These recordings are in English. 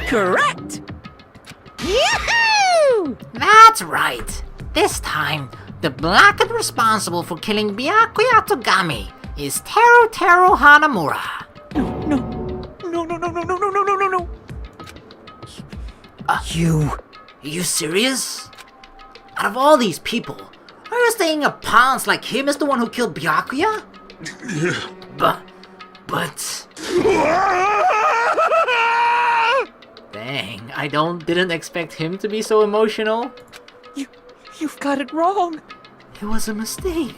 Correct! Yahoo! That's right. This time, the blackened responsible for killing Byakuya Togami is Teru Hanamura. No. You serious? Out of all these people, are you saying a pawns like him is the one who killed Byakuya? But... Dang, I didn't expect him to be so emotional. You've got it wrong. It was a mistake.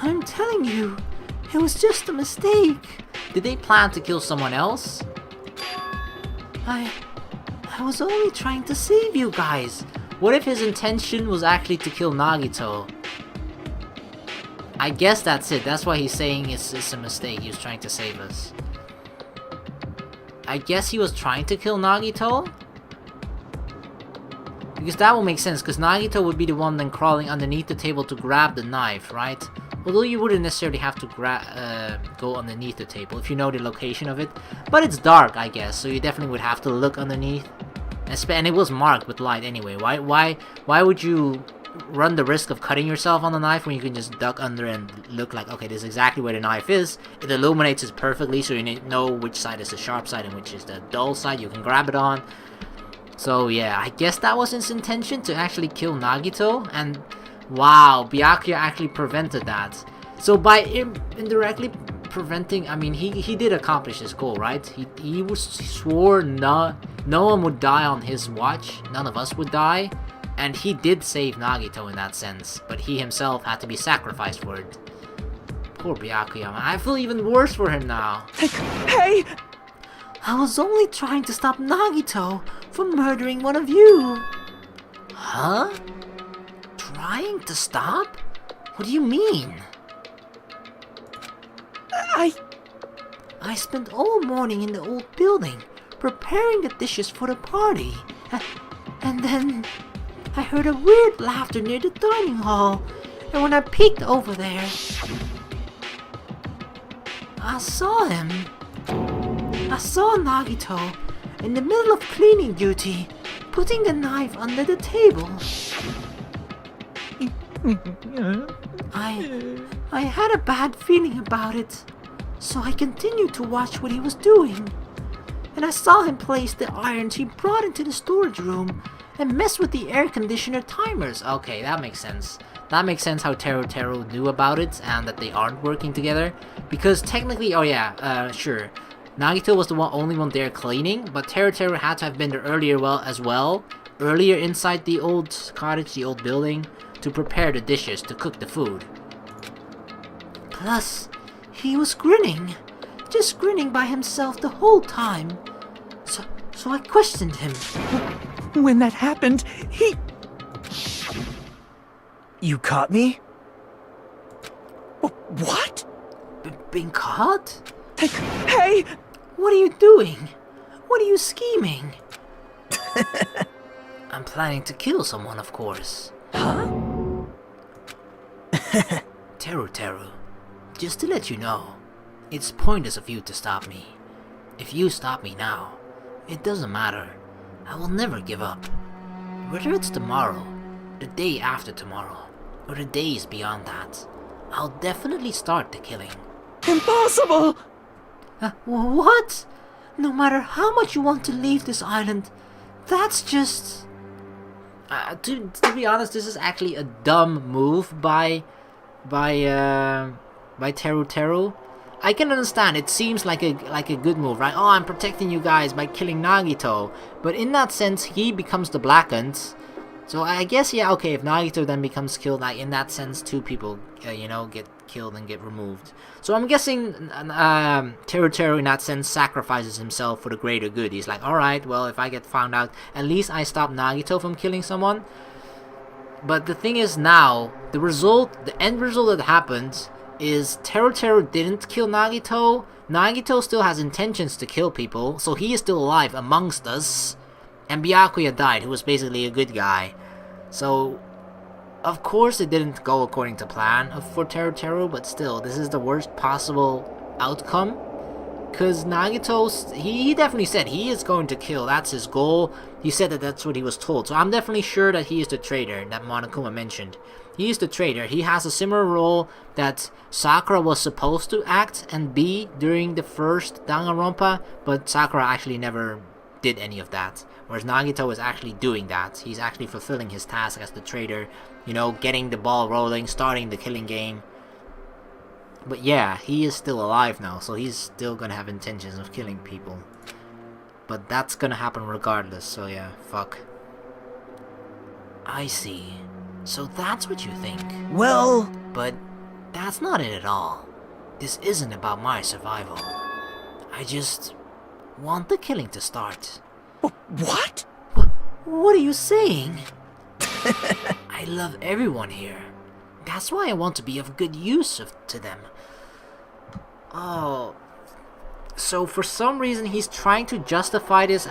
I'm telling you, it was just a mistake. Did they plan to kill someone else? I was only trying to save you guys. What if his intention was actually to kill Nagito? I guess that's it. That's why he's saying it's a mistake. He was trying to save us. I guess he was trying to kill Nagito? Because that will make sense, because Nagito would be the one then crawling underneath the table to grab the knife, right? Although you wouldn't necessarily have to go underneath the table if you know the location of it. But it's dark, I guess, so you definitely would have to look underneath. And it was marked with light anyway. Why would you run the risk of cutting yourself on the knife when you can just duck under and look like, okay, this is exactly where the knife is. It illuminates it perfectly, so you know which side is the sharp side and which is the dull side. You can grab it on. So yeah, I guess that was his intention, to actually kill Nagito. And wow, Byakuya actually prevented that. So by indirectly preventing, I mean, he did accomplish his goal, right? He swore no one would die on his watch. None of us would die. And he did save Nagito in that sense, but he himself had to be sacrificed for it. Poor Byakuya, man. I feel even worse for him now. Hey! I was only trying to stop Nagito from murdering one of you. Huh? Trying to stop? What do you mean? I spent all morning in the old building, preparing the dishes for the party. And then I heard a weird laughter near the dining hall, and when I peeked over there, I saw him. I saw Nagito in the middle of cleaning duty, putting the knife under the table. I had a bad feeling about it, so I continued to watch what he was doing. And I saw him place the irons he brought into the storage room and mess with the air conditioner timers. Okay, that makes sense. That makes sense how Teru knew about it and that they aren't working together. Because technically, sure, Nagito was the only one there cleaning, but Teru had to have been there earlier earlier inside the old cottage, the old building, to prepare the dishes, to cook the food. Plus, he was grinning, just grinning by himself the whole time. So I questioned him. When that happened, You caught me? What? Been caught? Hey! What are you doing? What are you scheming? I'm planning to kill someone, of course. Huh? Teru, just to let you know, it's pointless of you to stop me. If you stop me now, it doesn't matter. I will never give up. Whether it's tomorrow, the day after tomorrow, or the days beyond that, I'll definitely start the killing. Impossible! What? No matter how much you want to leave this island, that's just... to be honest, this is actually a dumb move by Teru. I can understand, it seems like a good move, right? Oh, I'm protecting you guys by killing Nagito. But in that sense, he becomes the blackened. So I guess, yeah, okay, if Nagito then becomes killed, like, in that sense, two people, get killed and get removed. So I'm guessing Teru in that sense sacrifices himself for the greater good. He's like, alright, well, if I get found out, at least I stop Nagito from killing someone. But the thing is now, the end result that happened is Teru didn't kill Nagito. Nagito still has intentions to kill people, so he is still alive amongst us. And Byakuya died, who was basically a good guy. So, of course it didn't go according to plan for Teru, but still, this is the worst possible outcome. Because Nagato, he definitely said he is going to kill. That's his goal. He said that that's what he was told. So I'm definitely sure that he is the traitor that Monokuma mentioned. He is the traitor. He has a similar role that Sakura was supposed to act and be during the first Danganronpa, but Sakura actually never did any of that. Whereas Nagato is actually doing that. He's actually fulfilling his task as the traitor, you know, getting the ball rolling, starting the killing game. But yeah, he is still alive now, so he's still gonna have intentions of killing people. But that's gonna happen regardless, so yeah, fuck. I see. So that's what you think. Well... But that's not it at all. This isn't about my survival. I just want the killing to start. What? What are you saying? I love everyone here. That's why I want to be of good use to them. Oh, so for some reason he's trying to justify his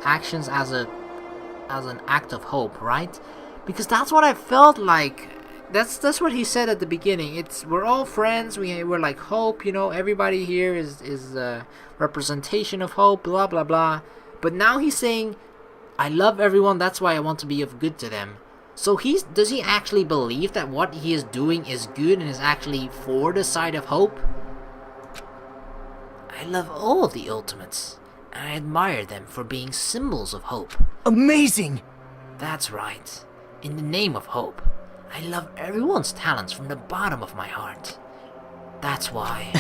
actions as an act of hope, right? Because that's what I felt like. That's what he said at the beginning. We're all friends. We're like hope, you know. Everybody here is a representation of hope. Blah blah blah. But now he's saying, I love everyone. That's why I want to be of good to them. So does he actually believe that what he is doing is good and is actually for the side of hope? I love all of the Ultimates, and I admire them for being symbols of hope. Amazing! That's right. In the name of hope, I love everyone's talents from the bottom of my heart. That's why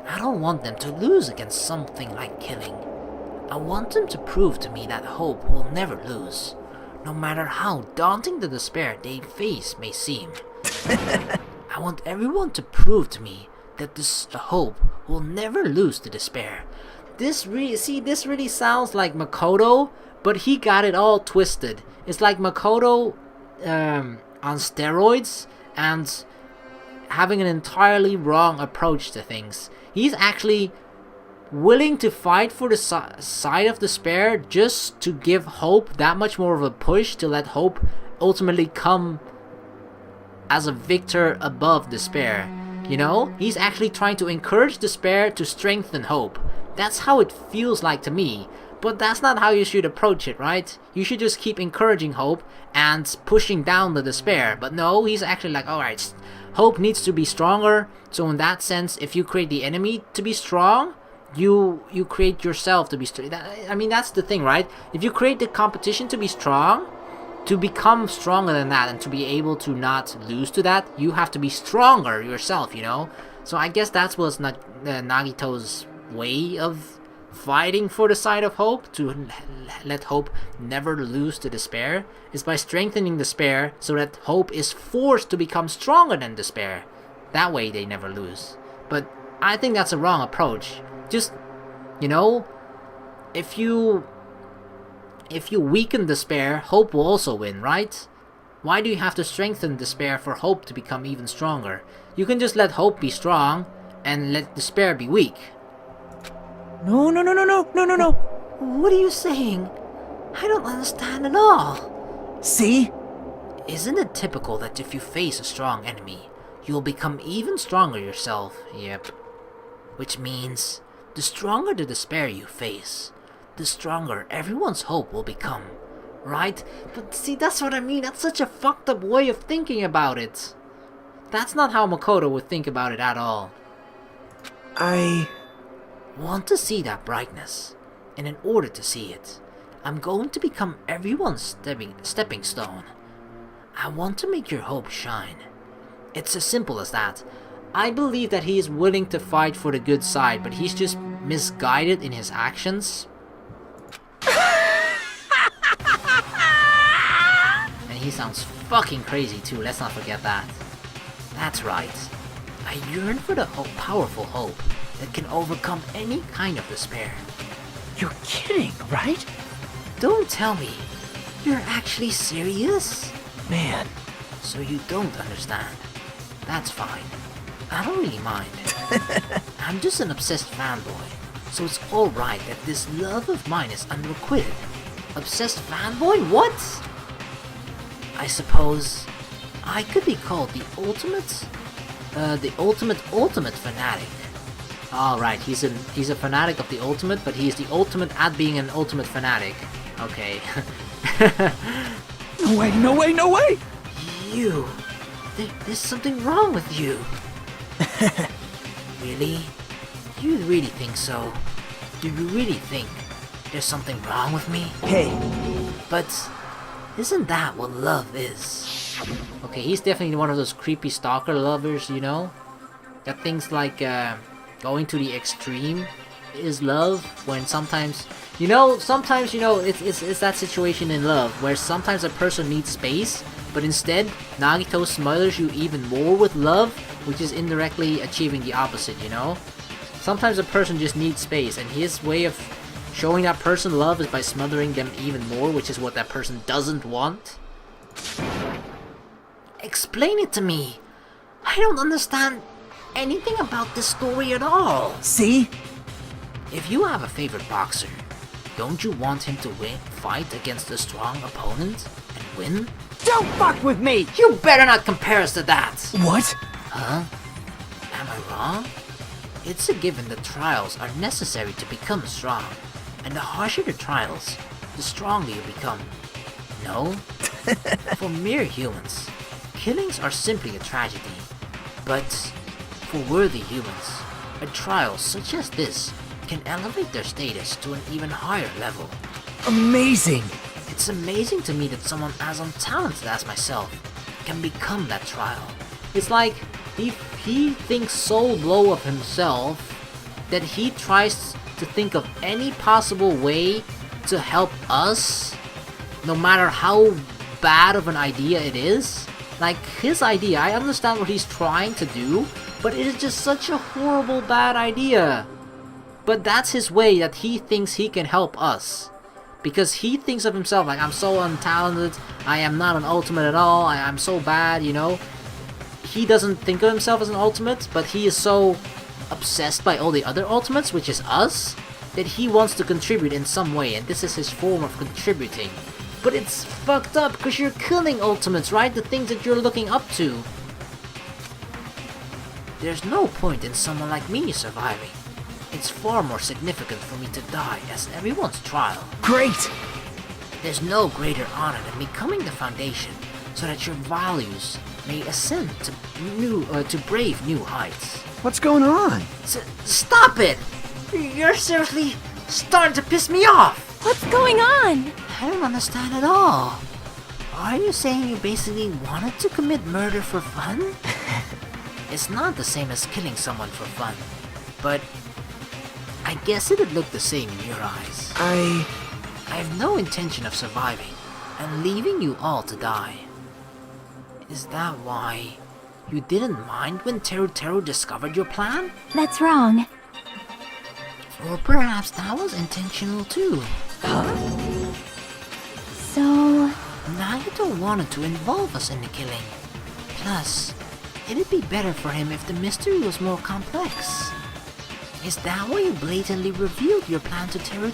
I don't want them to lose against something like killing. I want them to prove to me that hope will never lose. No matter how daunting the despair they face may seem. I want everyone to prove to me that this hope will never lose to despair. This really sounds like Makoto, but he got it all twisted. It's like Makoto on steroids and having an entirely wrong approach to things. He's actually willing to fight for the side of despair just to give hope that much more of a push to let hope ultimately come as a victor above despair. You know, he's actually trying to encourage despair to strengthen hope. That's how it feels like to me. But that's not how you should approach it, right? You should just keep encouraging hope and pushing down the despair. But no, he's actually like, alright, hope needs to be stronger. So in that sense, if you create the enemy to be strong, you create yourself to be strong. I mean, that's the thing, right? If you create the competition to be strong, to become stronger than that and to be able to not lose to that, you have to be stronger yourself, you know? So I guess that's what's Nagito's way of fighting for the side of hope, to let hope never lose to despair, is by strengthening despair so that hope is forced to become stronger than despair. That way they never lose. But I think that's a wrong approach. Just, you know, if you weaken despair, hope will also win, right? Why do you have to strengthen despair for hope to become even stronger? You can just let hope be strong and let despair be weak. No. What are you saying? I don't understand at all. See? Isn't it typical that if you face a strong enemy, you'll become even stronger yourself? Yep. Which means, the stronger the despair you face, the stronger everyone's hope will become, right? But see, that's what I mean. That's such a fucked up way of thinking about it. That's not how Makoto would think about it at all. I want to see that brightness, and in order to see it, I'm going to become everyone's stepping stone. I want to make your hope shine. It's as simple as that. I believe that he is willing to fight for the good side, but he's just misguided in his actions. And he sounds fucking crazy too, let's not forget that. That's right. I yearn for the powerful hope that can overcome any kind of despair. You're kidding, right? Don't tell me. You're actually serious? Man. So you don't understand. That's fine. I don't really mind. I'm just an obsessed fanboy, so it's alright that this love of mine is unrequited. Obsessed fanboy? What? I suppose I could be called the ultimate fanatic. Alright, he's a fanatic of the ultimate, but he's the ultimate at being an ultimate fanatic. Okay. No way, no way, no way! You... There's something wrong with you. Really? You really think so? Do you really think there's something wrong with me? Hey. But isn't that what love is? Okay, he's definitely one of those creepy stalker lovers, you know? That things like going to the extreme is love, when sometimes it's that situation in love where sometimes a person needs space, but instead Nagito smothers you even more with love, which is indirectly achieving the opposite, you know? Sometimes a person just needs space, and his way of showing that person love is by smothering them even more, which is what that person doesn't want. Explain it to me. I don't understand anything about this story at all. See? If you have a favorite boxer, don't you want him to fight against a strong opponent and win? Don't fuck with me! You better not compare us to that! What? Huh? Am I wrong? It's a given that trials are necessary to become strong, and the harsher the trials, the stronger you become. No? For mere humans, killings are simply a tragedy. But for worthy humans, a trial such as this can elevate their status to an even higher level. Amazing! It's amazing to me that someone as untalented as myself can become that trial. It's like he thinks so low of himself that he tries to think of any possible way to help us, no matter how bad of an idea it is. Like, his idea, I understand what he's trying to do, but it is just such a horrible bad idea. But that's his way that he thinks he can help us. Because he thinks of himself like, I'm so untalented, I am not an ultimate at all, I'm so bad, you know. He doesn't think of himself as an ultimate, but he is so obsessed by all the other ultimates, which is us, that he wants to contribute in some way, and this is his form of contributing. But it's fucked up, because you're killing ultimates, right? The things that you're looking up to. There's no point in someone like me surviving. It's far more significant for me to die as everyone's trial. Great! There's no greater honor than becoming the foundation, so that your values may ascend to brave new heights. What's going on? Stop it! You're seriously starting to piss me off! What's going on? I don't understand at all. Are you saying you basically wanted to commit murder for fun? It's not the same as killing someone for fun, but I guess it'd look the same in your eyes. I have no intention of surviving and leaving you all to die. Is that why you didn't mind when Teru discovered your plan? That's wrong. Or perhaps that was intentional too. So... Nagato wanted to involve us in the killing. Plus, it'd be better for him if the mystery was more complex. Is that why you blatantly revealed your plan to Teru?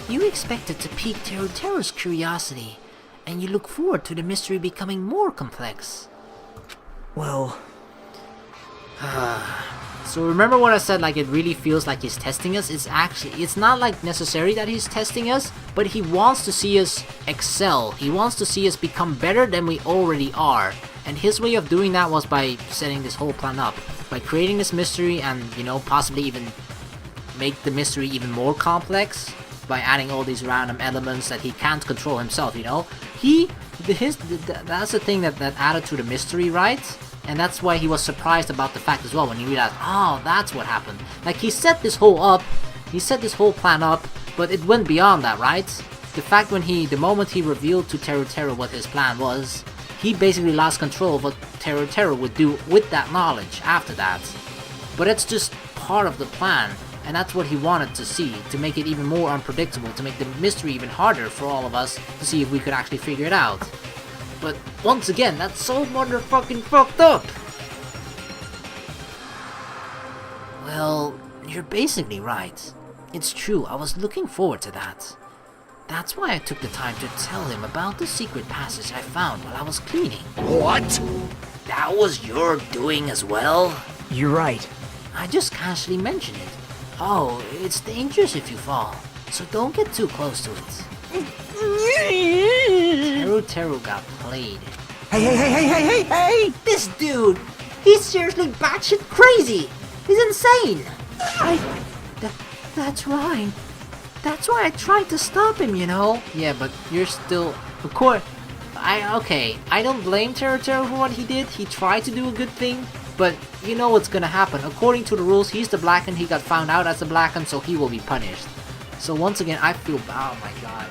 You expected to pique Teru's curiosity, and you look forward to the mystery becoming more complex. Well... So remember when I said like it really feels like he's testing us? It's not like necessary that he's testing us, but he wants to see us excel. He wants to see us become better than we already are. And his way of doing that was by setting this whole plan up. By creating this mystery and, you know, possibly even make the mystery even more complex. By adding all these random elements that he can't control himself, you know? That's the thing that added to the mystery, right? And that's why he was surprised about the fact as well when he realized, oh, that's what happened. Like, he set this whole plan up, but it went beyond that, right? The fact the moment he revealed to Teru what his plan was, he basically lost control of what Teru would do with that knowledge after that. But it's just part of the plan, and that's what he wanted to see, to make it even more unpredictable, to make the mystery even harder for all of us to see if we could actually figure it out. But once again, that's so motherfucking fucked up! Well, you're basically right. It's true, I was looking forward to that. That's why I took the time to tell him about the secret passage I found while I was cleaning. What? That was your doing as well? You're right. I just casually mentioned it. Oh, it's dangerous if you fall, so don't get too close to it. Teru got played. Hey! This dude, he's seriously batshit crazy. He's insane. That's right. That's why I tried to stop him, you know? Yeah, but you're still... Of course... I don't blame Teru for what he did. He tried to do a good thing, but you know what's gonna happen. According to the rules, he's the Blacken. He got found out as the Blacken, so he will be punished. So once again, I feel... Oh my god.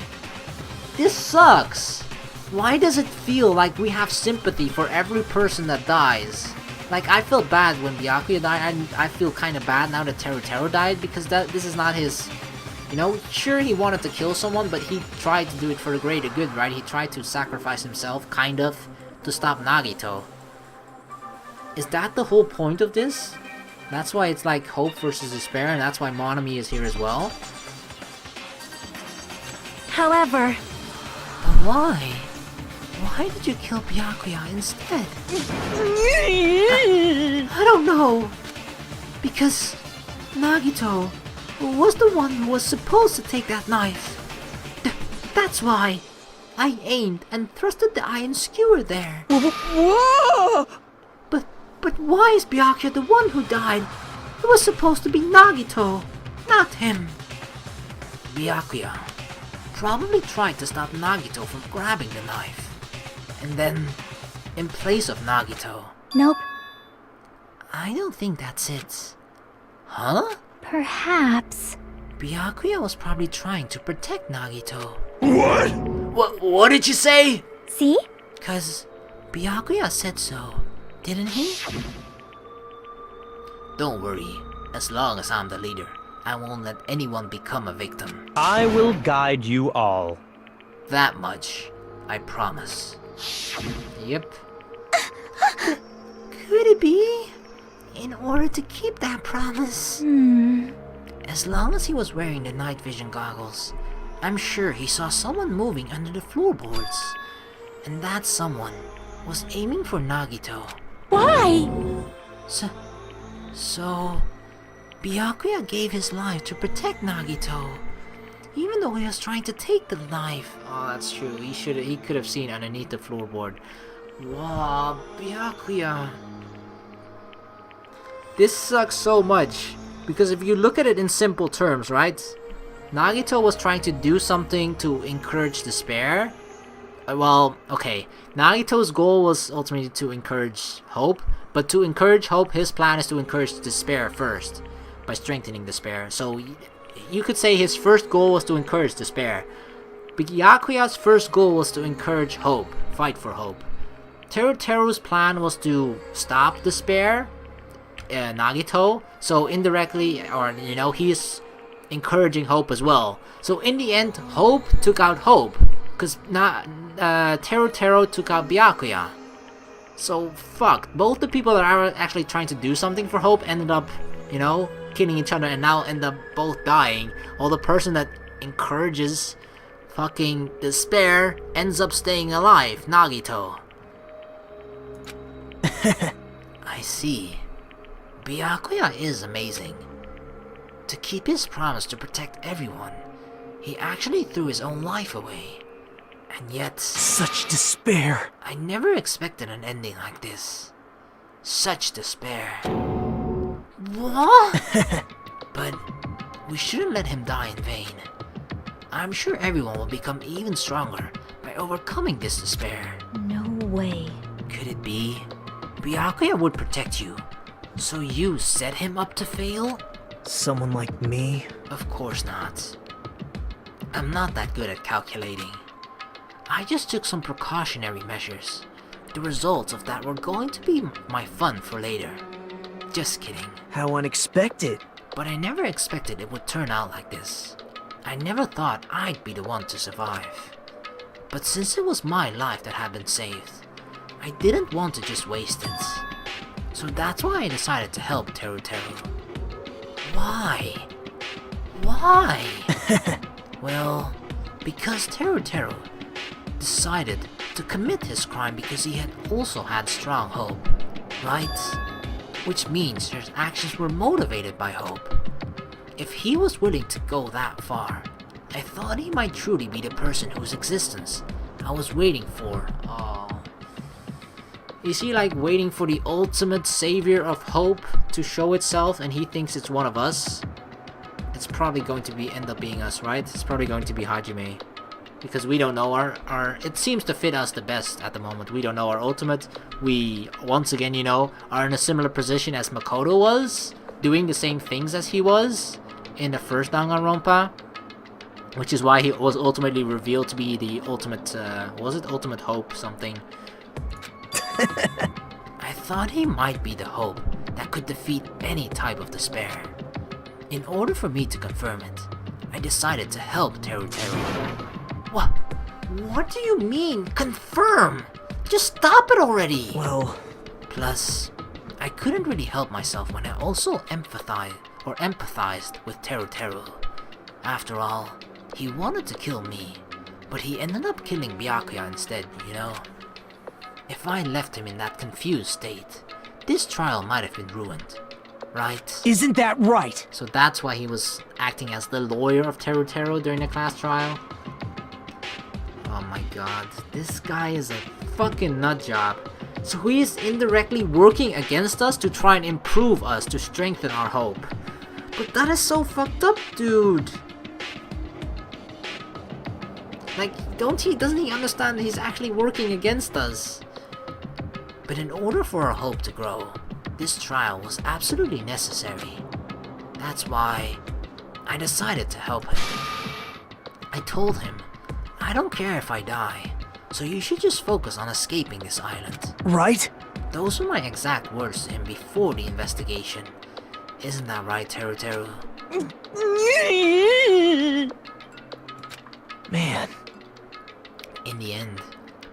This sucks. Why does it feel like we have sympathy for every person that dies? Like, I felt bad when Byakuya died, and I feel kind of bad now that Teru died, because this is not his... You know, sure he wanted to kill someone, but he tried to do it for the greater good, right? He tried to sacrifice himself, kind of, to stop Nagato. Is that the whole point of this? That's why it's like hope versus despair, and that's why Monami is here as well? However, But why? Why did you kill Byakuya instead? I don't know. Because Nagito was the one who was supposed to take that knife. That's why I aimed and thrusted the iron skewer there. Whoa! But why is Byakuya the one who died? It was supposed to be Nagito, not him. Byakuya probably tried to stop Nagito from grabbing the knife. And then, in place of Nagito. nope. I don't think that's it. Huh? Perhaps. Byakuya was probably trying to protect Nagito. What? What did you say? See? 'Cause Byakuya said so, didn't he? Don't worry. As long as I'm the leader, I won't let anyone become a victim. I will guide you all. That much, I promise. Yep. Could it be? In order to keep that promise? As long as he was wearing the night vision goggles, I'm sure he saw someone moving under the floorboards. And that someone was aiming for Nagito. Why? So, Byakuya gave his life to protect Nagito, even though he was trying to take the knife. Oh, that's true. He could have seen underneath the floorboard. Wow, Byakuya. This sucks so much, because if you look at it in simple terms, right? Nagito was trying to do something to encourage despair. Well, okay, Nagito's goal was ultimately to encourage hope, but to encourage hope, his plan is to encourage despair first, by strengthening despair. So, you could say his first goal was to encourage despair. Byakuya's first goal was to encourage hope, fight for hope. Teru's plan was to stop despair, Nagito, so indirectly, or you know, he's encouraging hope as well. So in the end, hope took out hope, because Teru took out Byakuya. So fuck, both the people that are actually trying to do something for hope ended up, you know, killing each other and now end up both dying, while the person that encourages fucking despair ends up staying alive, Nagito. I see. Byakuya is amazing. To keep his promise to protect everyone, he actually threw his own life away. And yet... Such despair. I never expected an ending like this. Such despair. What? But we shouldn't let him die in vain. I'm sure everyone will become even stronger by overcoming this despair. No way. Could it be? Byakuya would protect you, so you set him up to fail? Someone like me? Of course not. I'm not that good at calculating. I just took some precautionary measures. The results of that were going to be my fun for later. Just kidding. How unexpected. But I never expected it would turn out like this. I never thought I'd be the one to survive. But since it was my life that had been saved, I didn't want to just waste it. So that's why I decided to help Teru. Why? Why? Well, because Teru decided to commit his crime because he had also had strong hope, right? which means his actions were motivated by hope. If he was willing to go that far, I thought he might truly be the person whose existence I was waiting for. Oh. Is he like waiting for the ultimate savior of hope to show itself and he thinks it's one of us? It's probably going to end up being us, right? It's probably going to be Hajime. Because we don't know our it seems to fit us the best at the moment. We don't know our ultimate. We, once again, you know, are in a similar position as Makoto was, doing the same things as he was in the first Danganronpa, which is why he was ultimately revealed to be the ultimate, was it Ultimate Hope something? I thought he might be the hope that could defeat any type of despair. In order for me to confirm it, I decided to help Teru Teru. What do you mean, confirm? Just stop it already! Well... Plus, I couldn't really help myself when I also empathized with Teru Teru. After all, he wanted to kill me, but he ended up killing Byakuya instead, you know? If I left him in that confused state, this trial might have been ruined, right? Isn't that right? So that's why he was acting as the lawyer of Teru Teru during the class trial? Oh my god, this guy is a fucking nutjob. So he is indirectly working against us to try and improve us, to strengthen our hope. But that is so fucked up, dude. Like, doesn't he understand that he's actually working against us? But in order for our hope to grow, this trial was absolutely necessary. That's why I decided to help him. I told him, I don't care if I die, so you should just focus on escaping this island. Right? Those were my exact words to him before the investigation. Isn't that right, Teru Teru? Man. In the end,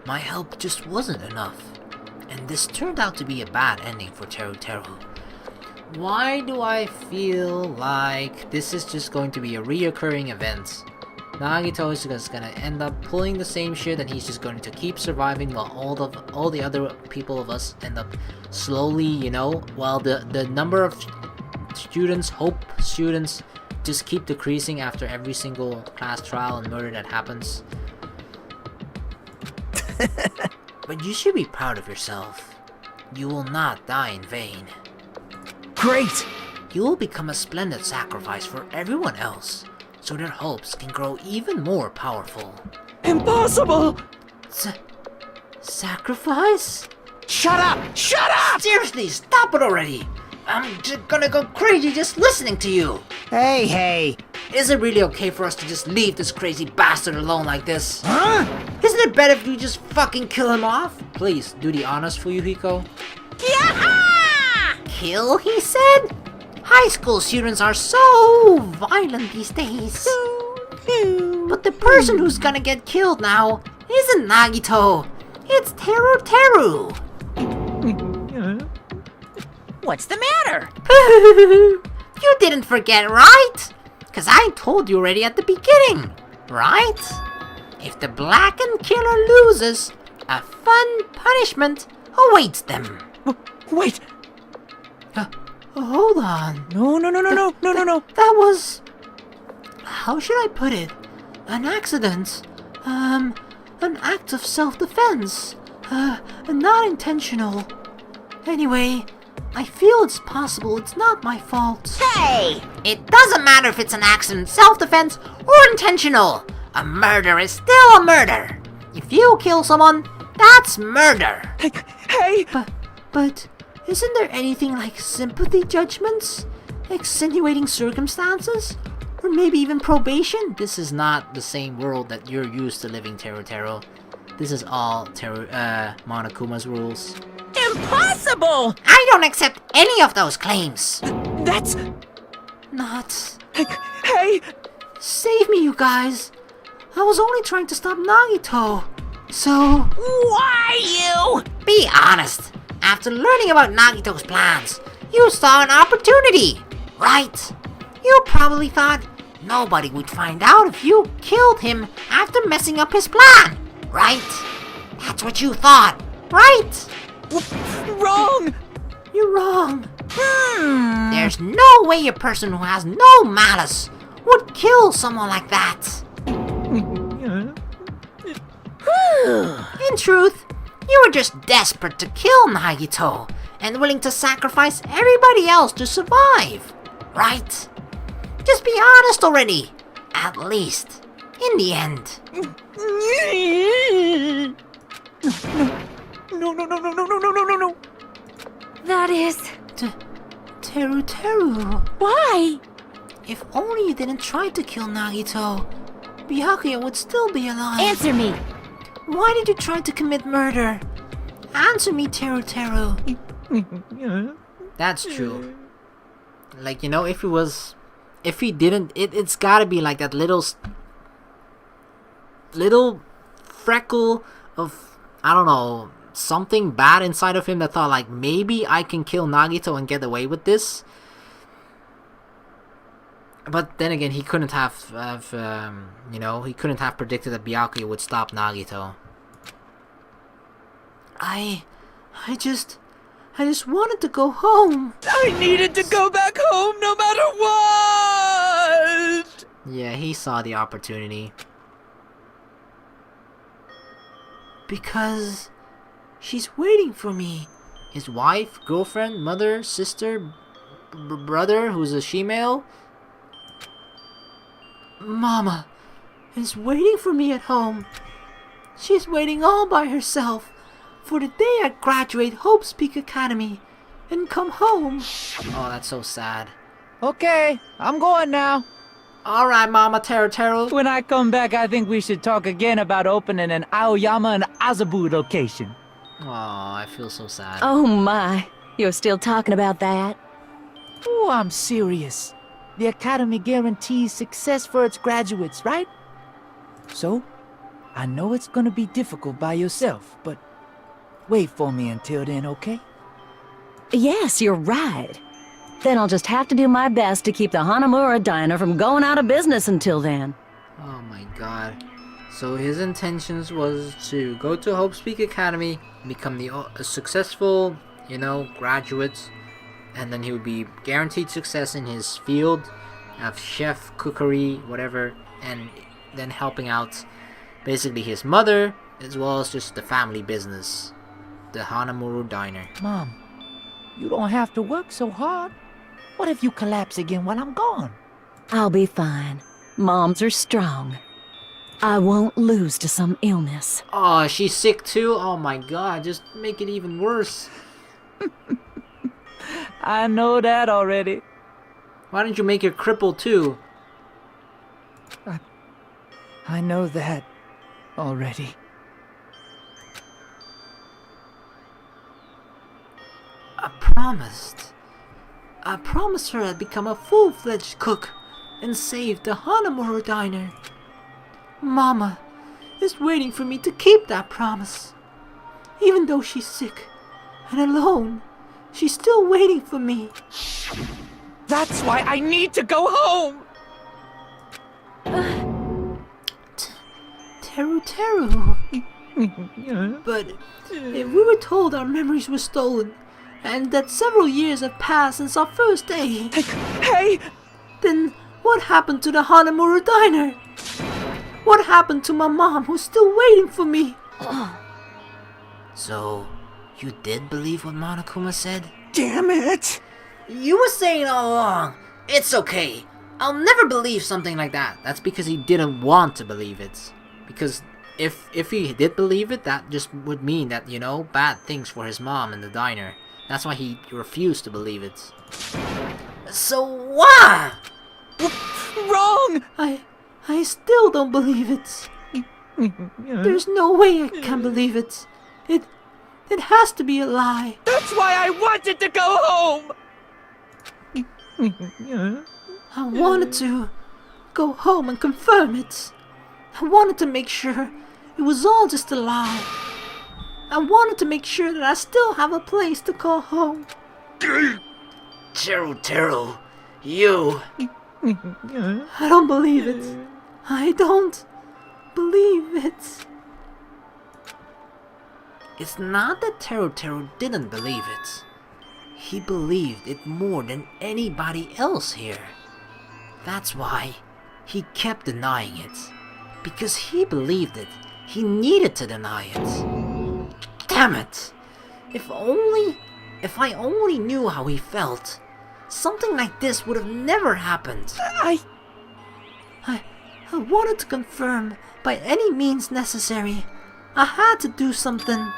my help just wasn't enough, and this turned out to be a bad ending for Teru Teru. Why do I feel like this is just going to be a reoccurring event? Nagato is just gonna end up pulling the same shit, and he's just going to keep surviving while all the other people of us end up slowly, you know, while the number of students, hope students, just keep decreasing after every single class trial and murder that happens. But you should be proud of yourself. You will not die in vain. Great! You will become a splendid sacrifice for everyone else, so their hopes can grow even more powerful. Impossible! Sacrifice? Shut up! Shut up! Seriously, stop it already! I'm just gonna go crazy just listening to you! Hey! Is it really okay for us to just leave this crazy bastard alone like this? Huh? Isn't it better if you just fucking kill him off? Please, do the honors for Yuhiko. Yeah! Kill, he said? High school students are so violent these days. But the person who's gonna get killed now isn't Nagito. It's Teru Teru. What's the matter? You didn't forget, right? Cause I told you already at the beginning, right? If the blackened killer loses, a fun punishment awaits them. Wait! Hold on. No. That was... how should I put it? An accident. An act of self-defense. Not intentional. Anyway, I feel it's possible it's not my fault. Hey! It doesn't matter if it's an accident, self-defense, or intentional. A murder is still a murder. If you kill someone, that's murder. Hey! But isn't there anything like sympathy judgments? Extenuating circumstances? Or maybe even probation? This is not the same world that you're used to living, Teru Teru. This is all Monokuma's rules. Impossible! I don't accept any of those claims! That's... Not... Hey! Save me, you guys! I was only trying to stop Nagito. So... Why you? be honest. After learning about Nagito's plans, you saw an opportunity, right? You probably thought nobody would find out if you killed him after messing up his plan, right? That's what you thought, right? Wrong! You're wrong. There's no way a person who has no malice would kill someone like that. In truth, you were just desperate to kill Nagito and willing to sacrifice everybody else to survive, right? Just be honest already, at least, in the end. No. That is... Teru. Why? If only you didn't try to kill Nagito, Byakuya would still be alive. Answer me. Why did you try to commit murder? Answer me, Teru. That's true. Like, you know, if he didn't, it's gotta be like that little freckle of, I don't know, something bad inside of him that thought like, maybe I can kill Nagito and get away with this. But then again, he couldn't have he couldn't have predicted that Byakuya would stop Nagito. I just wanted to go home. I needed to go back home no matter what! Yeah, he saw the opportunity. Because she's waiting for me. His wife, girlfriend, mother, sister, brother, who's a she-male. Mama is waiting for me at home. She's waiting all by herself for the day I graduate Hope's Peak Academy and come home. Oh, that's so sad. Okay, I'm going now. Alright, Mama Teru. When I come back, I think we should talk again about opening an Aoyama and Azabu location. Oh, I feel so sad. Oh my. You're still talking about that? Oh, I'm serious. The Academy guarantees success for its graduates, right? So, I know it's gonna be difficult by yourself, but wait for me until then, okay? Yes, you're right. Then I'll just have to do my best to keep the Hanamura Diner from going out of business until then. Oh my god. So his intentions was to go to Hope's Peak Academy, become a successful, graduate, and then he would be guaranteed success in his field, have chef, cookery, whatever, and then helping out basically his mother, as well as just the family business, the Hanamura Diner. Mom, you don't have to work so hard. What if you collapse again while I'm gone? I'll be fine. Moms are strong. I won't lose to some illness. Oh, she's sick too? Oh my god, just make it even worse. I know that already. Why don't you make her crippled too? I know that already. I promised her I'd become a full-fledged cook and save the Hanamura Diner. Mama is waiting for me to keep that promise. Even though she's sick and alone, she's still waiting for me. That's why I need to go home! Teru. But if we were told our memories were stolen, and that several years have passed since our first day, Hey! then what happened to the Hanamura Diner? What happened to my mom who's still waiting for me? So, you did believe what Monokuma said? Damn it! You were saying all along, it's okay. I'll never believe something like that. That's because he didn't want to believe it. Because if he did believe it, that just would mean that, bad things for his mom in the diner. That's why he refused to believe it. So why? Wrong! I still don't believe it. There's no way I can believe it. It has to be a lie. That's why I wanted to go home! I wanted to go home and confirm it. I wanted to make sure it was all just a lie. I wanted to make sure that I still have a place to call home. Teru, you... I don't believe it. I don't believe it. It's not that Teru didn't believe it. he believed it more than anybody else here. That's why he kept denying it. Because he believed it. He needed to deny it. Damn it! If I only knew how he felt, something like this would have never happened. I wanted to confirm by any means necessary. I had to do something.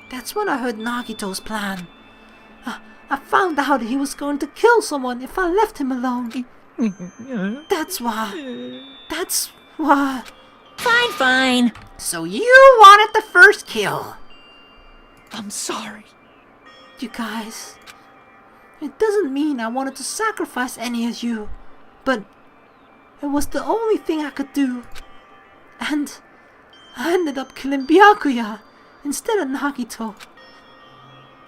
That's when I heard Nagito's plan. I found out he was going to kill someone if I left him alone. That's why. Fine, fine. So you wanted the first kill. I'm sorry. You guys, it doesn't mean I wanted to sacrifice any of you, but it was the only thing I could do. And I ended up killing Byakuya instead of Nagito.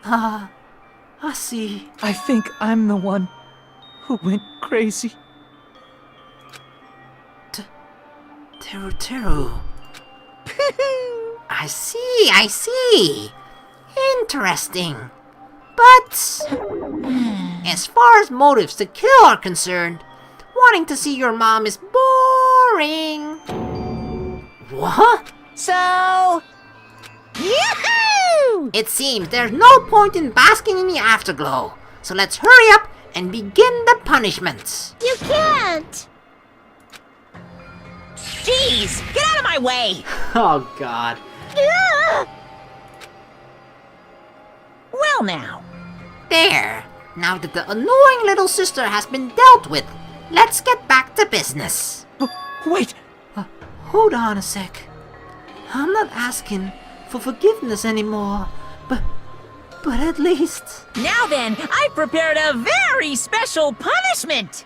I see. I think I'm the one who went crazy. Teru. I see. Interesting. But as far as motives to kill are concerned, wanting to see your mom is boring. What? So... Yahoo! It seems there's no point in basking in the afterglow. So let's hurry up and begin the punishments. You can't! Jeez! Get out of my way! Oh god. Well now. There. Now that the annoying little sister has been dealt with, let's get back to business. Wait! Hold on a sec. I'm not asking for forgiveness anymore, but at least... Now then, I prepared a very special punishment!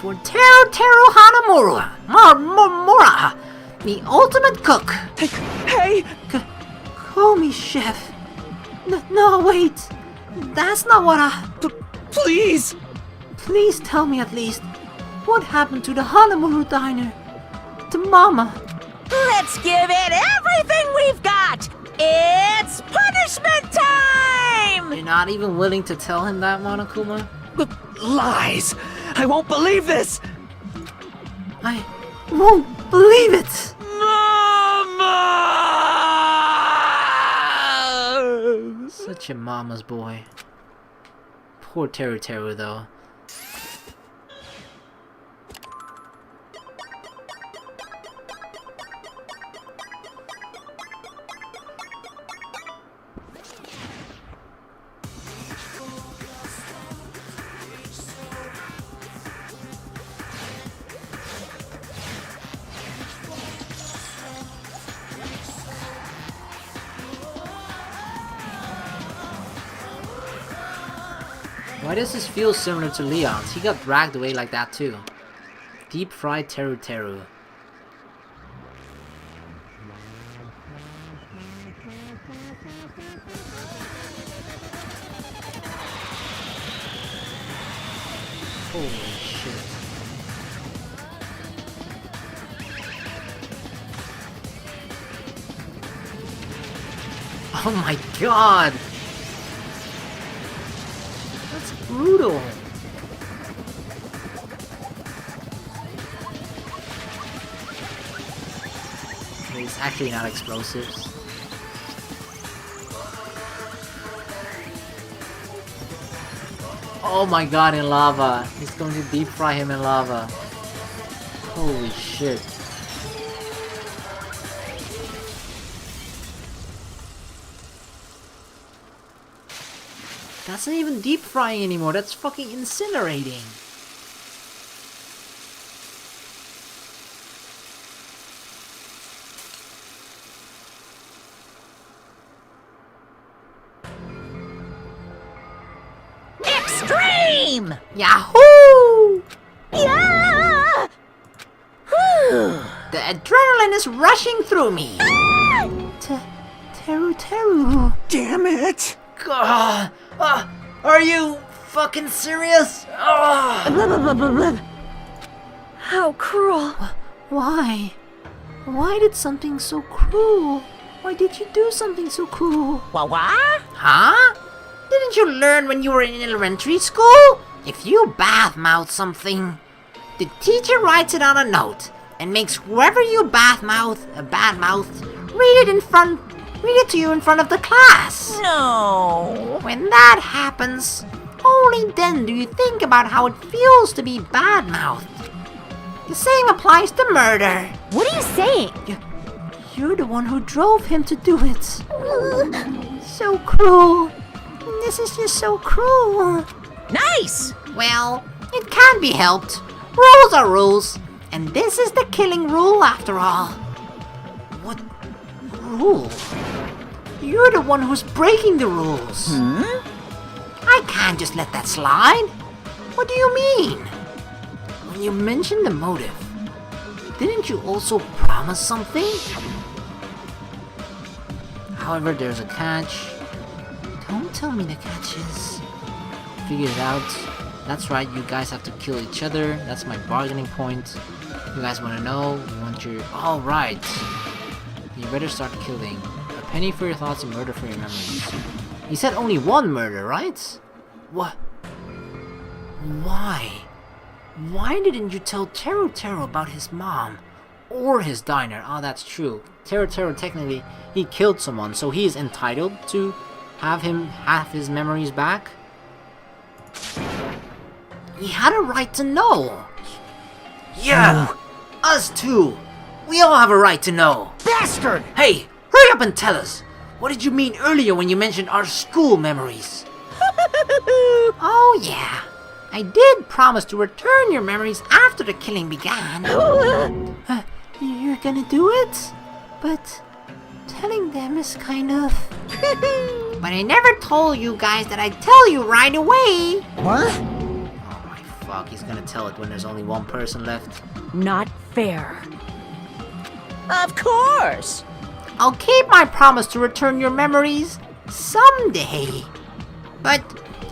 For Teru Hanamura, Mura, the ultimate cook. Hey! Call me chef. No, wait. That's not what I... Please! Please tell me at least, what happened to the Hanamura diner? To Mama? Let's give it everything we've got! It's punishment time! You're not even willing to tell him that, Monokuma? Lies! I won't believe this! I won't believe it! Mama! Such a mama's boy. Poor Teru though. Why does this feel similar to Leon's? He got dragged away like that too. Deep fried Teru. Holy shit. Oh my god! That's brutal! It's actually not explosives. Oh my god, in lava! He's going to deep fry him in lava. Holy shit. That's not even deep frying anymore, that's fucking incinerating. Extreme! Yahoo! Yeah! Whew. The adrenaline is rushing through me. Teru. Damn it! God. Are you fucking serious? How cruel. Why? Why did something so cruel? Why did you do something so cruel? What? Huh? Didn't Didn't you learn when you were in elementary school? If you badmouth something, the teacher writes it on a note and makes whoever you badmouth read it to you in front of the class. No. When that happens, only then do you think about how it feels to be badmouthed. The same applies to murder. What are you saying? You're the one who drove him to do it. So cruel. This is just so cruel. Nice. Well, it can't be helped. Rules are rules. And this is the killing rule after all. What rule? You're the one who's breaking the rules. I can't just let that slide. What do you mean? When you mentioned the motive, didn't you also promise something? However, there's a catch. Don't tell me the catch is. Figure it out. That's right, you guys have to kill each other. That's my bargaining point. You guys want to know? You want your... Alright. You better start killing. A penny for your thoughts and murder for your memories. You said only one murder, right? What? Why? Why didn't you tell Taro about his mom? Or his diner? Oh, that's true. Taro technically, he killed someone, so he is entitled to have his memories back? He had a right to know. Yeah, us too. We all have a right to know. Bastard! Hey, hurry up and tell us. What did you mean earlier when you mentioned our school memories? Oh yeah, I did promise to return your memories after the killing began. You're gonna do it? But telling them is kind of... But I never told you guys that I'd tell you right away. What? Oh my fuck, he's gonna tell it when there's only one person left. Not fair. Of course. I'll keep my promise to return your memories someday. But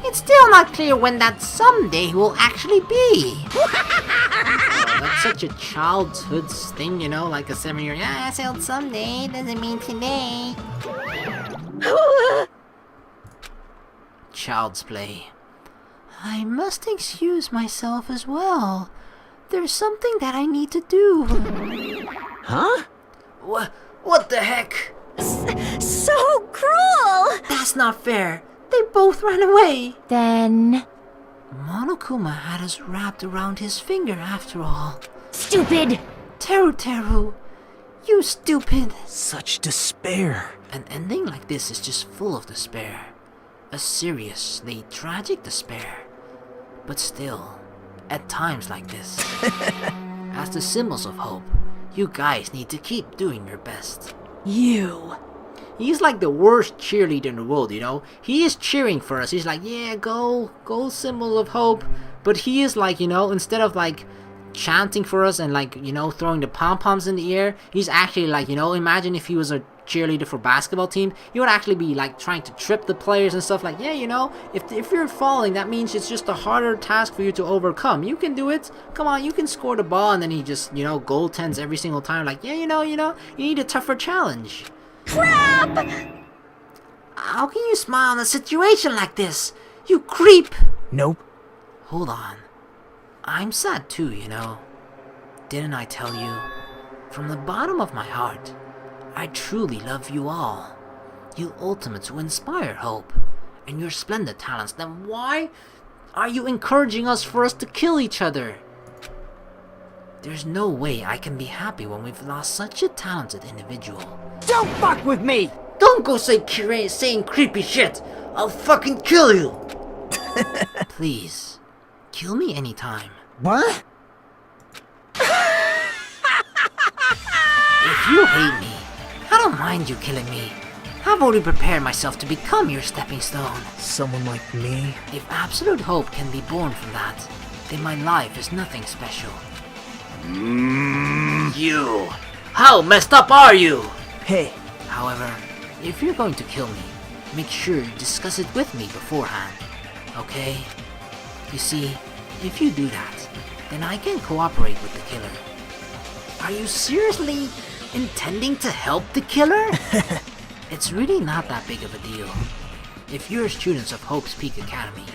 it's still not clear when that someday will actually be. Oh, that's such a childhood thing, you know, like a 7-year-old. Yeah, I said someday, doesn't mean today. Child's play. I must excuse myself as well. There's something that I need to do. Huh? What the heck? So cruel! That's not fair. They both ran away. Then... Monokuma had us wrapped around his finger after all. Stupid! Teru, you stupid. Such despair. An ending like this is just full of despair. A seriously tragic despair. But still, at times like this, as the symbols of hope, you guys need to keep doing your best. You. He's like the worst cheerleader in the world, you know? He is cheering for us. He's like, yeah, go symbol of hope. But he is like, you know, instead of like chanting for us and like, you know, throwing the pom-poms in the air, he's actually like, you know, imagine if he was a cheerleader for basketball team, he would actually be like trying to trip the players and stuff like, yeah, you know, if you're falling, that means it's just a harder task for you to overcome. You can do it. Come on, you can score the ball. And then he just, you know, goaltends every single time like, yeah, you know, you need a tougher challenge. Crap! How can you smile in a situation like this? You creep! Nope. Hold on. I'm sad too, you know. Didn't I tell you? From the bottom of my heart, I truly love you all. You ultimates who inspire hope. And your splendid talents. Then why are you encouraging us for us to kill each other? There's no way I can be happy when we've lost such a talented individual. Don't fuck with me! Don't go saying creepy shit! I'll fucking kill you! Please, kill me anytime. What? If you hate me, I don't mind you killing me. I've already prepared myself to become your stepping stone. Someone like me? If absolute hope can be born from that, then my life is nothing special. You! How messed up are you? Hey. However, if you're going to kill me, make sure you discuss it with me beforehand, okay? You see, if you do that, then I can cooperate with the killer. Are you seriously intending to help the killer? It's really not that big of a deal. if you're students of Hope's Peak Academy,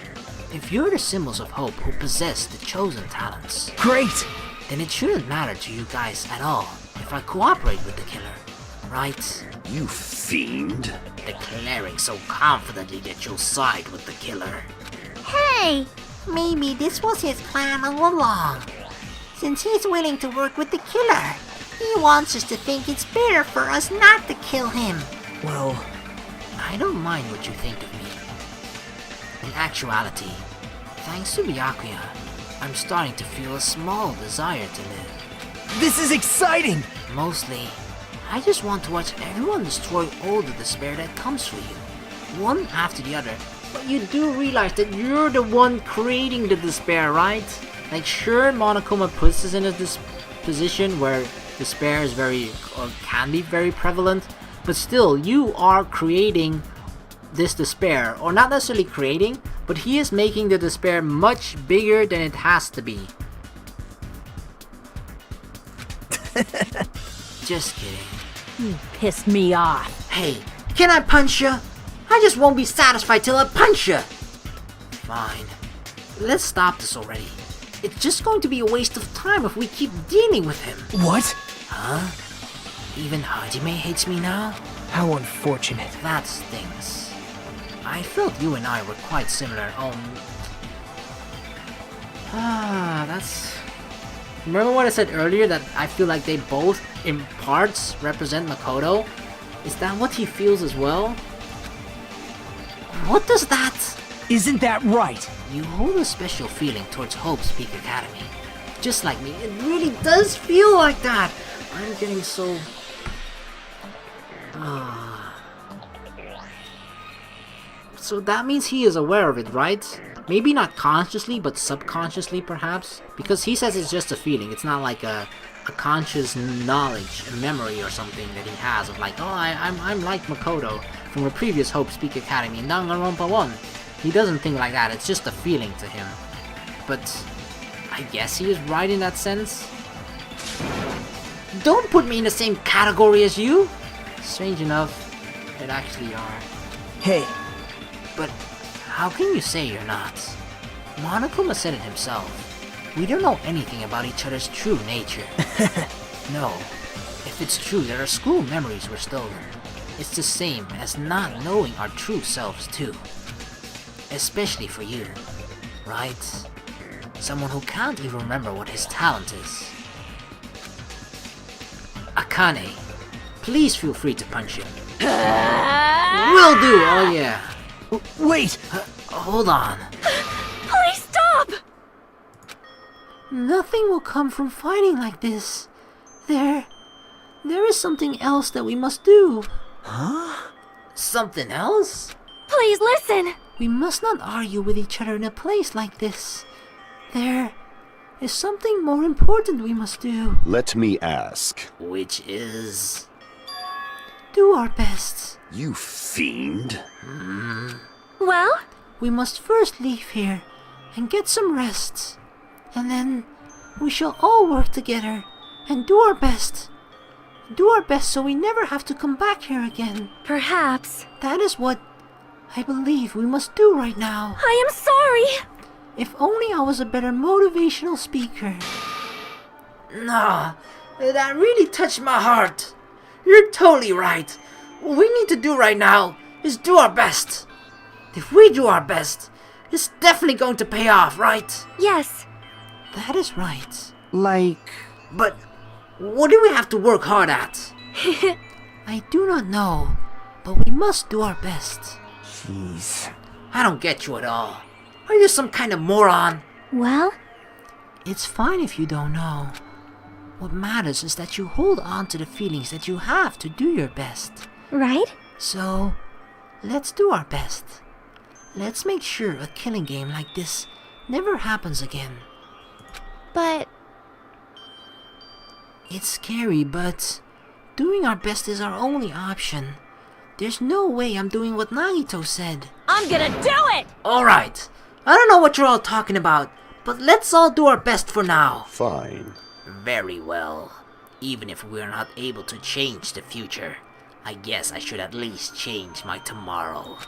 if you're the symbols of hope who possess the chosen talents, Great! then it shouldn't matter to you guys at all if I cooperate with the killer, right? You fiend. Declaring so confidently that you'll side with the killer. Hey! Maybe this was his plan all along. Since he's willing to work with the killer, he wants us to think it's better for us not to kill him. Well, I don't mind what you think of me. In actuality, thanks to Byakuya, I'm starting to feel a small desire to live. this is exciting! Mostly, I just want to watch everyone destroy all the despair that comes for you, one after the other. But you do realize that you're the one creating the despair, right? Like, sure, Monokuma puts us in a position where despair is very, or can be very prevalent, but still, you are creating this despair, or not necessarily creating, but he is making the despair much bigger than it has to be. Just kidding. You pissed me off. Hey, can I punch you? I just won't be satisfied till I punch you. Fine. Let's stop this already. It's just going to be a waste of time if we keep dealing with him. What? Huh? Even Hajime hates me now? How unfortunate. That stings. I felt you and I were quite similar. That's... Remember what I said earlier, that I feel like they both, in parts, represent Makoto? Is that what he feels as well? What does that... Isn't that right? You hold a special feeling towards Hope's Peak Academy. Just like me, it really does feel like that! I'm getting so... So that means he is aware of it, right? Maybe not consciously, but subconsciously perhaps? Because he says it's just a feeling, it's not like a conscious knowledge, a memory or something that he has of like, oh, I'm like Makoto from a previous Hope's Peak Academy in Danganronpa 1. He doesn't think like that, it's just a feeling to him. But I guess he is right in that sense. Don't put me in the same category as you! Strange enough, it actually are. Hey, But how can you say you're not? Monokuma said it himself. We don't know anything about each other's true nature. No. If it's true that our school memories were stolen, it's the same as not knowing our true selves too. Especially for you, right? Someone who can't even remember what his talent is. Akane, please feel free to punch him. Will do, oh yeah. wait! Hold on. Please stop! Nothing will come from fighting like this. There is something else that we must do. Huh? Something else? Please listen! We must not argue with each other in a place like this. There is something more important we must do. Let me ask. Which is... do our best. You fiend. Well? We must first leave here and get some rest. And then we shall all work together and do our best. Do our best so we never have to come back here again. Perhaps. That is what I believe we must do right now. I am sorry! If only I was a better motivational speaker. Nah, that really touched my heart. You're totally right. What we need to do right now is do our best. If we do our best, it's definitely going to pay off, right? Yes. That is right. Like... But what do we have to work hard at? I do not know, but we must do our best. Jeez. I don't get you at all. Are you some kind of moron? Well? It's fine if you don't know. What matters is that you hold on to the feelings that you have to do your best. Right? So, let's do our best. Let's make sure a killing game like this never happens again. But... It's scary, but doing our best is our only option. There's no way I'm doing what Nagato said. I'm gonna do it! Alright, I don't know what you're all talking about, but let's all do our best for now. Fine. Very well. Even if we're not able to change the future, I guess I should at least change my tomorrow.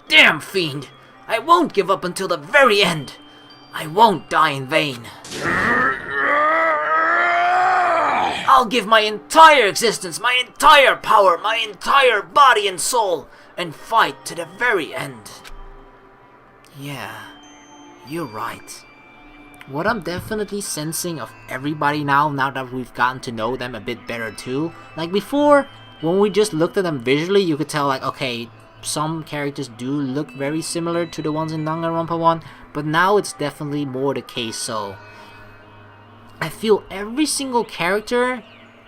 Damn fiend! I won't give up until the very end! I won't die in vain! I'll give my entire existence, my entire power, my entire body and soul, and fight to the very end. Yeah, you're right. What I'm definitely sensing of everybody now that we've gotten to know them a bit better too, like before, when we just looked at them visually, you could tell like, okay, some characters do look very similar to the ones in Danganronpa 1, but now it's definitely more the case. So I feel every single character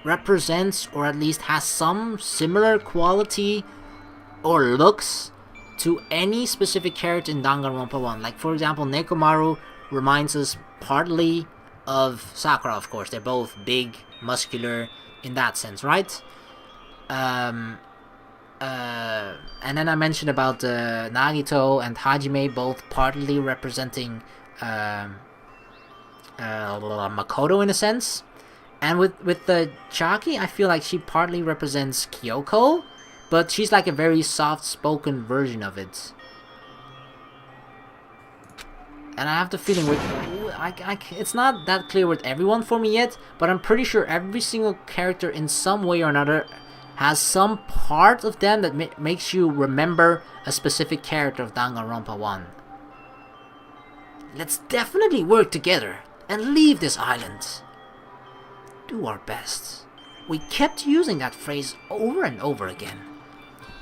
represents, or at least has some similar quality or looks to any specific character in Danganronpa 1. Like for example, Nekomaru reminds us partly of Sakura, of course. They're both big, muscular in that sense, right? And then I mentioned about Nagito and Hajime both partly representing Makoto in a sense. And with the Chaki, I feel like she partly represents Kyoko, but she's like a very soft-spoken version of it. And I have the feeling with it's not that clear with everyone for me yet, but I'm pretty sure every single character in some way or another has some part of them that makes you remember a specific character of Danganronpa 1. Let's definitely work together and leave this island. Do our best. We kept using that phrase over and over again,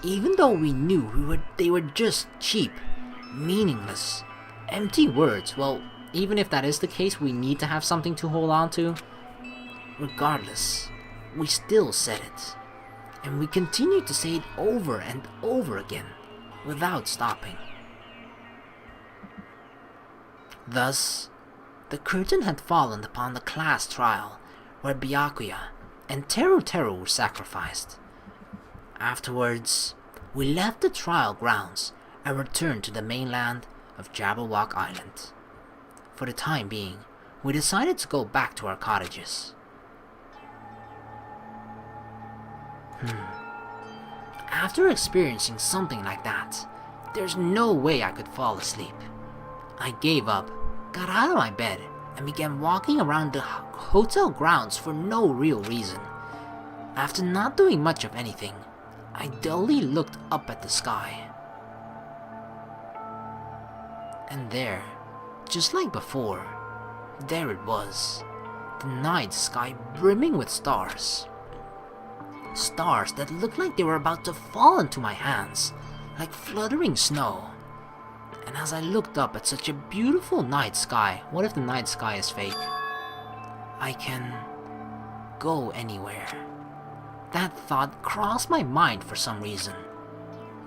even though we knew they were just cheap, meaningless, empty words. Well, even if that is the case, we need to have something to hold on to. Regardless, we still said it, and we continued to say it over and over again, without stopping. Thus, the curtain had fallen upon the class trial, where Byakuya and Teru Teru were sacrificed. Afterwards, we left the trial grounds and returned to the mainland of Jabberwock Island. For the time being, we decided to go back to our cottages. After experiencing something like that, there's no way I could fall asleep. I gave up, got out of my bed, and began walking around the hotel grounds for no real reason. After not doing much of anything, I dully looked up at the sky. And there, just like before, there it was, the night sky brimming with stars. Stars that looked like they were about to fall into my hands, like fluttering snow. And as I looked up at such a beautiful night sky, what if the night sky is fake? I can go anywhere. That thought crossed my mind for some reason.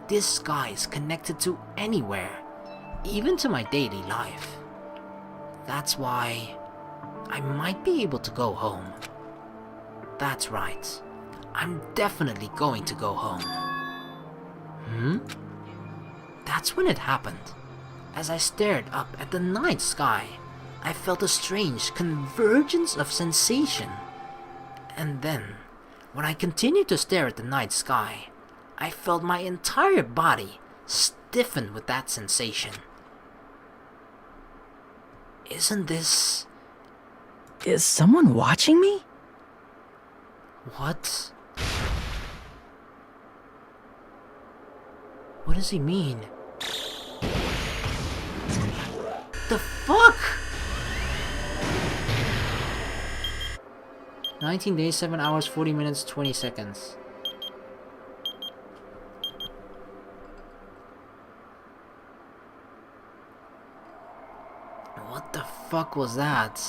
This sky is connected to anywhere, even to my daily life. That's why I might be able to go home. That's right. I'm definitely going to go home. That's when it happened. As I stared up at the night sky, I felt a strange convergence of sensation. And then, when I continued to stare at the night sky, I felt my entire body stiffen with that sensation. Isn't this... Is someone watching me? What? What does he mean? The fuck? 19 days, 7 hours, 40 minutes, 20 seconds. What the fuck was that?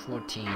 14.